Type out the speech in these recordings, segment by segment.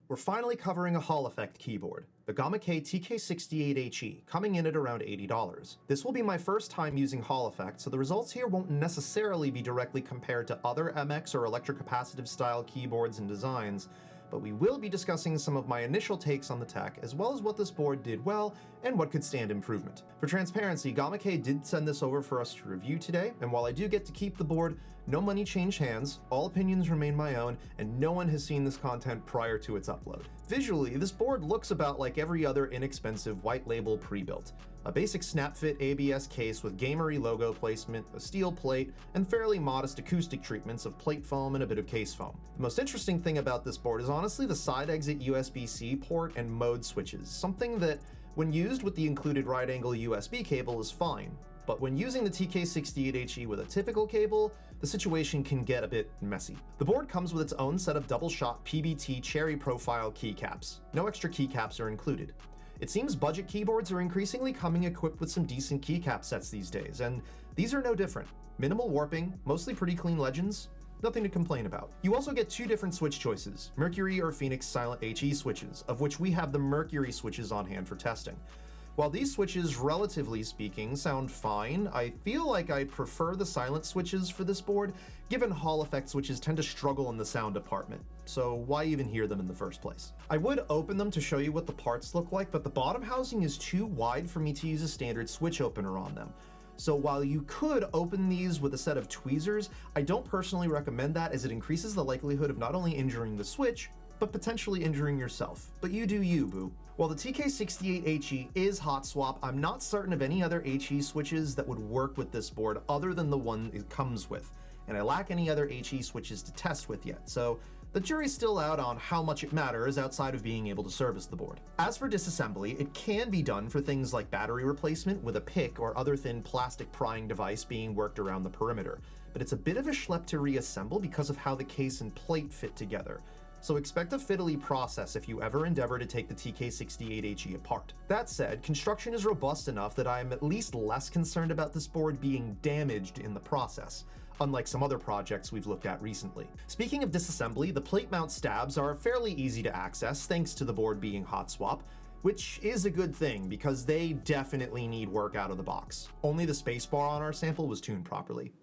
We're finally covering a Hall effect keyboard, the GamaKay TK68 HE, coming in at around $80. This will be my first time using Hall effect, so the results here won't necessarily be directly compared to other MX or electrocapacitive style keyboards and designs, but we will be discussing some of my initial takes on the tech, as well as what this board did well and what could stand improvement. For transparency, GamaKay did send this over for us to review today, and while I do get to keep the board, no money changed hands, all opinions remain my own, and no one has seen this content prior to its upload. Visually, this board looks about like every other inexpensive white label pre-built. A basic snap-fit ABS case with gamery logo placement, a steel plate, and fairly modest acoustic treatments of plate foam and a bit of case foam. The most interesting thing about this board is honestly the side exit USB-C port and mode switches, something that, when used with the included right-angle USB cable, is fine. But when using the TK68 HE with a typical cable, the situation can get a bit messy. The board comes with its own set of double-shot PBT cherry profile keycaps. No extra keycaps are included. It seems budget keyboards are increasingly coming equipped with some decent keycap sets these days, and these are no different. Minimal warping, mostly pretty clean legends, nothing to complain about. You also get two different switch choices, Mercury or Phoenix Silent HE switches, of which we have the Mercury switches on hand for testing. While these switches, relatively speaking, sound fine, I feel like I'd prefer the silent switches for this board, given Hall effect switches tend to struggle in the sound department, so why even hear them in the first place? I would open them to show you what the parts look like, but the bottom housing is too wide for me to use a standard switch opener on them. So while you could open these with a set of tweezers, I don't personally recommend that, as it increases the likelihood of not only injuring the switch, but potentially injuring yourself. But you do you, boo. While the TK68 HE is Hotswap, I'm not certain of any other HE switches that would work with this board other than the one it comes with, and I lack any other HE switches to test with yet, so the jury's still out on how much it matters outside of being able to service the board. As for disassembly, it can be done for things like battery replacement with a pick or other thin plastic prying device being worked around the perimeter, but it's a bit of a schlep to reassemble because of how the case and plate fit together. So expect a fiddly process if you ever endeavor to take the TK68 HE apart. That said, construction is robust enough that I am at least less concerned about this board being damaged in the process, unlike some other projects we've looked at recently. Speaking of disassembly, the plate mount stabs are fairly easy to access thanks to the board being Hotswap, which is a good thing because they definitely need work out of the box. Only the spacebar on our sample was tuned properly.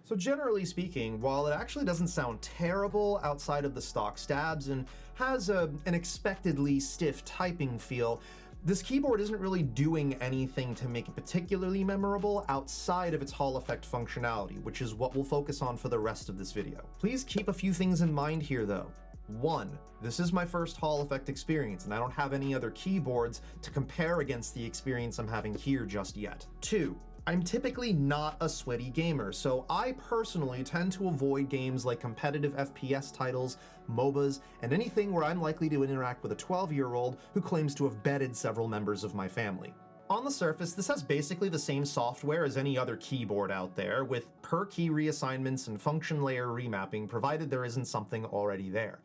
So generally speaking, while it actually doesn't sound terrible outside of the stock stabs and has an expectedly stiff typing feel, this keyboard isn't really doing anything to make it particularly memorable outside of its Hall effect functionality, which is what we'll focus on for the rest of this video. Please keep a few things in mind here though. 1. This is my first Hall effect experience, and I don't have any other keyboards to compare against the experience I'm having here just yet. 2. I'm typically not a sweaty gamer, so I personally tend to avoid games like competitive FPS titles, MOBAs, and anything where I'm likely to interact with a 12-year-old who claims to have bedded several members of my family. On the surface, this has basically the same software as any other keyboard out there, with per-key reassignments and function layer remapping, provided there isn't something already there.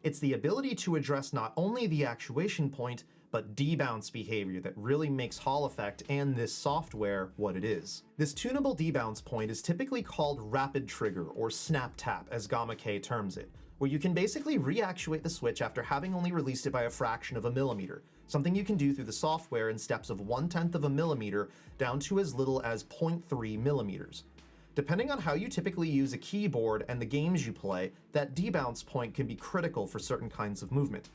It's the ability to address not only the actuation point, but debounce behavior that really makes Hall effect and this software what it is. This tunable debounce point is typically called rapid trigger, or snap tap as GamaKay terms it, where you can basically reactuate the switch after having only released it by a fraction of a millimeter, something you can do through the software in steps of 1/10 of a millimeter down to as little as 0.3 millimeters. Depending on how you typically use a keyboard and the games you play, that debounce point can be critical for certain kinds of movement.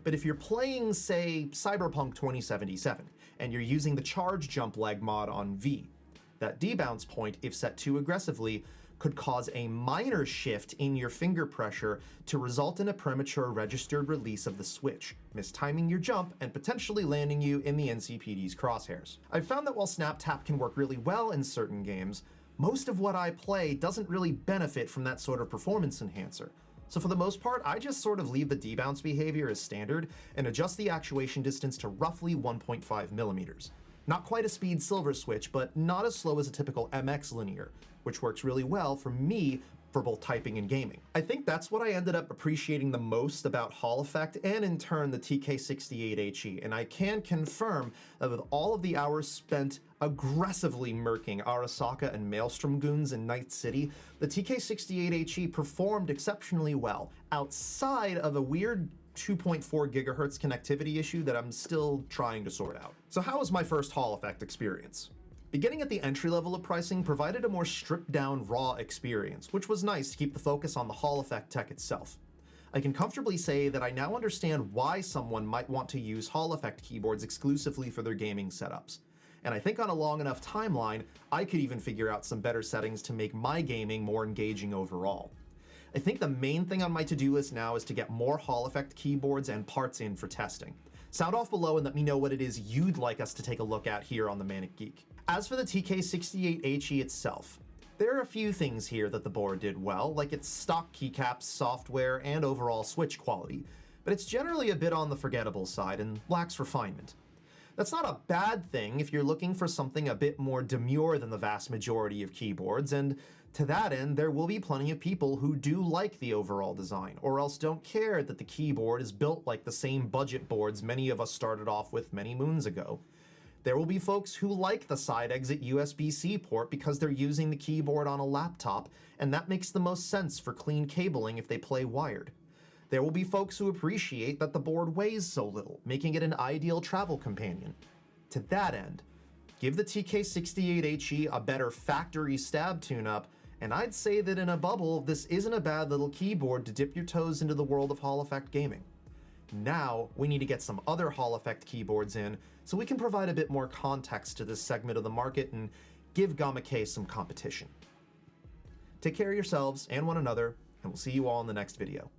But if you're playing, say, Cyberpunk 2077, and you're using the charge jump leg mod on V, that debounce point, if set too aggressively, could cause a minor shift in your finger pressure to result in a premature registered release of the switch, mistiming your jump and potentially landing you in the NCPD's crosshairs. I've found that while Snap Tap can work really well in certain games, most of what I play doesn't really benefit from that sort of performance enhancer. So for the most part, I just sort of leave the debounce behavior as standard and adjust the actuation distance to roughly 1.5 millimeters. Not quite a speed silver switch, but not as slow as a typical MX linear, which works really well for me for both typing and gaming. I think that's what I ended up appreciating the most about Hall Effect and in turn the TK68 HE, and I can confirm that with all of the hours spent aggressively murking Arasaka and Maelstrom goons in Night City, the TK68 HE performed exceptionally well, outside of a weird 2.4 gigahertz connectivity issue that I'm still trying to sort out. So how was my first Hall Effect experience? Beginning at the entry level of pricing provided a more stripped down raw experience, which was nice to keep the focus on the Hall Effect tech itself. I can comfortably say that I now understand why someone might want to use Hall Effect keyboards exclusively for their gaming setups. And I think on a long enough timeline, I could even figure out some better settings to make my gaming more engaging overall. I think the main thing on my to-do list now is to get more Hall Effect keyboards and parts in for testing. Sound off below and let me know what it is you'd like us to take a look at here on The Manic Geek. As for the TK68 HE itself, there are a few things here that the board did well, like its stock keycaps, software, and overall switch quality, but it's generally a bit on the forgettable side and lacks refinement. That's not a bad thing if you're looking for something a bit more demure than the vast majority of keyboards, and to that end, there will be plenty of people who do like the overall design, or else don't care that the keyboard is built like the same budget boards many of us started off with many moons ago. There will be folks who like the side exit USB-C port because they're using the keyboard on a laptop, and that makes the most sense for clean cabling if they play wired. There will be folks who appreciate that the board weighs so little, making it an ideal travel companion. To that end, give the TK68 HE a better factory stab tune-up, and I'd say that in a bubble, this isn't a bad little keyboard to dip your toes into the world of Hall Effect gaming. Now, we need to get some other Hall Effect keyboards in so we can provide a bit more context to this segment of the market and give GamaKay some competition. Take care of yourselves and one another, and we'll see you all in the next video.